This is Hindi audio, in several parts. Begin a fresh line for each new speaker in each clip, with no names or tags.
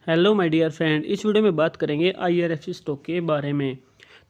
हेलो माय डियर फ्रेंड, इस वीडियो में बात करेंगे आईआरएफसी स्टॉक के बारे में।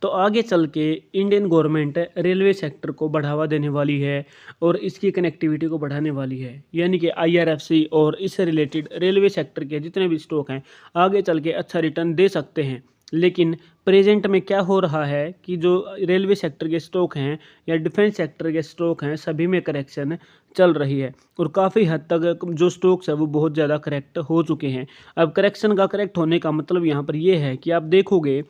तो आगे चल के इंडियन गवर्नमेंट रेलवे सेक्टर को बढ़ावा देने वाली है और इसकी कनेक्टिविटी को बढ़ाने वाली है। यानी कि आईआरएफसी और इससे रिलेटेड रेलवे सेक्टर के जितने भी स्टॉक हैं आगे चल के अच्छा रिटर्न दे सकते हैं। लेकिन प्रेजेंट में क्या हो रहा है कि जो रेलवे सेक्टर के स्टॉक हैं या डिफेंस सेक्टर के स्टॉक हैं सभी में करेक्शन चल रही है और काफ़ी हद तक जो स्टॉक्स है वो बहुत ज़्यादा करेक्ट हो चुके हैं। अब करेक्शन का करेक्ट होने का मतलब यहाँ पर ये है कि आप देखोगे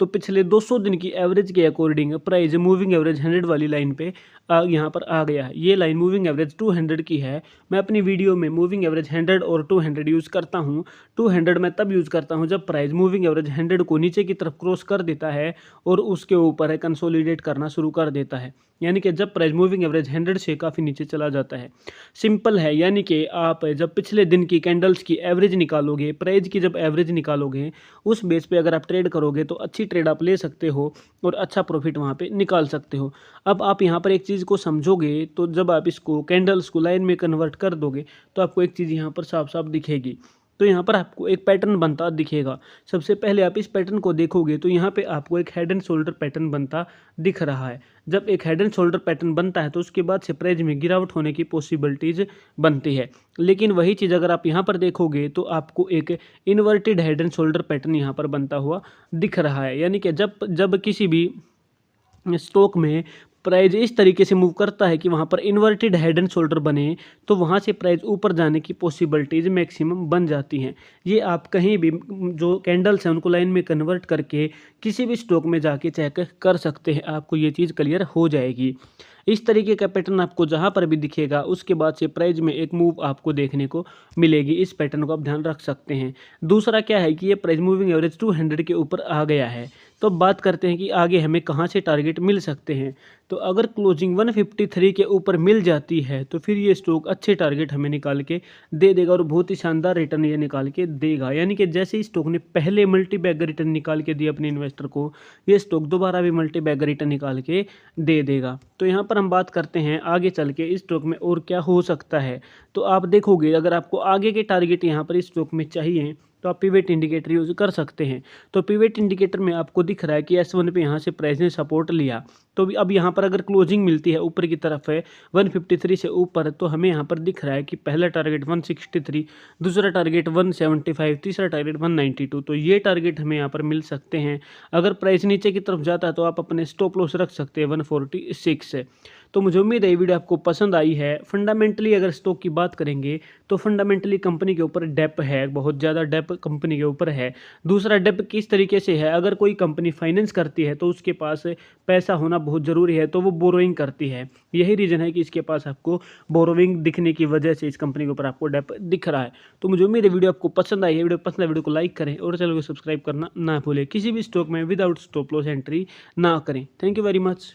तो पिछले 200 दिन की एवरेज के अकॉर्डिंग प्राइस मूविंग एवरेज 100 वाली लाइन पे यहाँ पर आ गया है। ये लाइन मूविंग एवरेज 200 की है। मैं अपनी वीडियो में मूविंग एवरेज 100 और 200 यूज़ करता हूँ। 200 मैं तब यूज़ करता हूँ जब प्राइस मूविंग एवरेज 100 को नीचे की तरफ क्रॉस कर देता है और उसके ऊपर है कंसोलिडेट करना शुरू कर देता है। यानी कि जब प्राइस मूविंग एवरेज 100 से काफ़ी नीचे चला जाता है। सिंपल है, यानी कि आप जब पिछले दिन की कैंडल्स की एवरेज निकालोगे, प्राइस की जब एवरेज निकालोगे, उस बेस पे अगर आप ट्रेड करोगे तो अच्छी ट्रेड आप ले सकते हो और अच्छा प्रॉफिट वहाँ पे निकाल सकते हो। अब आप यहाँ पर एक चीज़ को समझोगे तो जब आप इसको कैंडल्स को लाइन में कन्वर्ट कर दोगे तो आपको एक चीज़ यहाँ पर साफ साफ दिखेगी। तो यहाँ पर आपको एक पैटर्न बनता दिखेगा। सबसे पहले आप इस पैटर्न को देखोगे तो यहाँ पे आपको एक हेड एंड शोल्डर पैटर्न बनता दिख रहा है। जब एक हेड एंड शोल्डर पैटर्न बनता है तो उसके बाद से प्राइस में गिरावट होने की पॉसिबिलिटीज बनती है। लेकिन वही चीज़ अगर आप यहाँ पर देखोगे तो आपको एक inverted head and shoulder pattern यहाँ पर बनता हुआ दिख रहा है। यानी कि जब जब किसी भी स्टॉक में प्राइस इस तरीके से मूव करता है कि वहाँ पर इन्वर्टेड हेड एंड शोल्डर बने तो वहाँ से प्राइस ऊपर जाने की पॉसिबिलिटीज़ मैक्सिमम बन जाती हैं। ये आप कहीं भी जो कैंडल्स हैं उनको लाइन में कन्वर्ट करके किसी भी स्टॉक में जाके चेक कर सकते हैं, आपको ये चीज़ क्लियर हो जाएगी। इस तरीके का पैटर्न आपको जहाँ पर भी दिखेगा उसके बाद से प्राइस में एक मूव आपको देखने को मिलेगी। इस पैटर्न को आप ध्यान रख सकते हैं। दूसरा क्या है कि ये प्राइस मूविंग एवरेज 200 के ऊपर आ गया है। तो अब बात करते हैं कि आगे हमें कहाँ से टारगेट मिल सकते हैं। तो अगर क्लोजिंग 153 के ऊपर मिल जाती है तो फिर ये स्टॉक अच्छे टारगेट हमें निकाल के दे देगा और बहुत ही शानदार रिटर्न ये निकाल के देगा। यानी कि जैसे इस स्टॉक ने पहले मल्टी बैग रिटर्न निकाल के दिया अपने इन्वेस्टर को, ये स्टॉक दोबारा भी मल्टी बैग रिटर्न निकाल के दे देगा। तो यहाँ पर हम बात करते हैं आगे चल के इस स्टॉक में और क्या हो सकता है। तो आप देखोगे अगर आपको आगे के टारगेट यहाँ पर इस स्टॉक में चाहिए तो आप पिवेट इंडिकेटर यूज़ कर सकते हैं। तो पिवेट इंडिकेटर में आपको दिख रहा है कि S1 पे यहाँ से प्राइस ने सपोर्ट लिया। तो अब यहाँ पर अगर क्लोजिंग मिलती है ऊपर की तरफ है 153 से ऊपर तो हमें यहाँ पर दिख रहा है कि पहला टारगेट 163, दूसरा टारगेट 175, तीसरा टारगेट 192। तो ये टारगेट हमें यहाँ पर मिल सकते हैं। अगर प्राइस नीचे की तरफ जाता है तो आप अपने स्टॉप लॉस रख सकते हैं 146 से। तो मुझे उम्मीद है ये वीडियो आपको पसंद आई है। फंडामेंटली अगर स्टॉक की बात करेंगे तो फंडामेंटली कंपनी के ऊपर डेप है, बहुत ज़्यादा डेप कंपनी के ऊपर है। दूसरा डेप किस तरीके से है, अगर कोई कंपनी फाइनेंस करती है तो उसके पास पैसा होना बहुत ज़रूरी है, तो वो बोरोइंग करती है। यही रीज़न है कि इसके पास आपको बोरोइंग दिखने की वजह से इस कंपनी के ऊपर आपको डेप दिख रहा है। तो मुझे उम्मीद है वीडियो आपको पसंद आई है। वीडियो पसंद है वीडियो को लाइक करें और चैनल को सब्सक्राइब करना ना भूलें। किसी भी स्टॉक में विदाउट स्टॉप लॉस एंट्री ना करें। Thank you very much.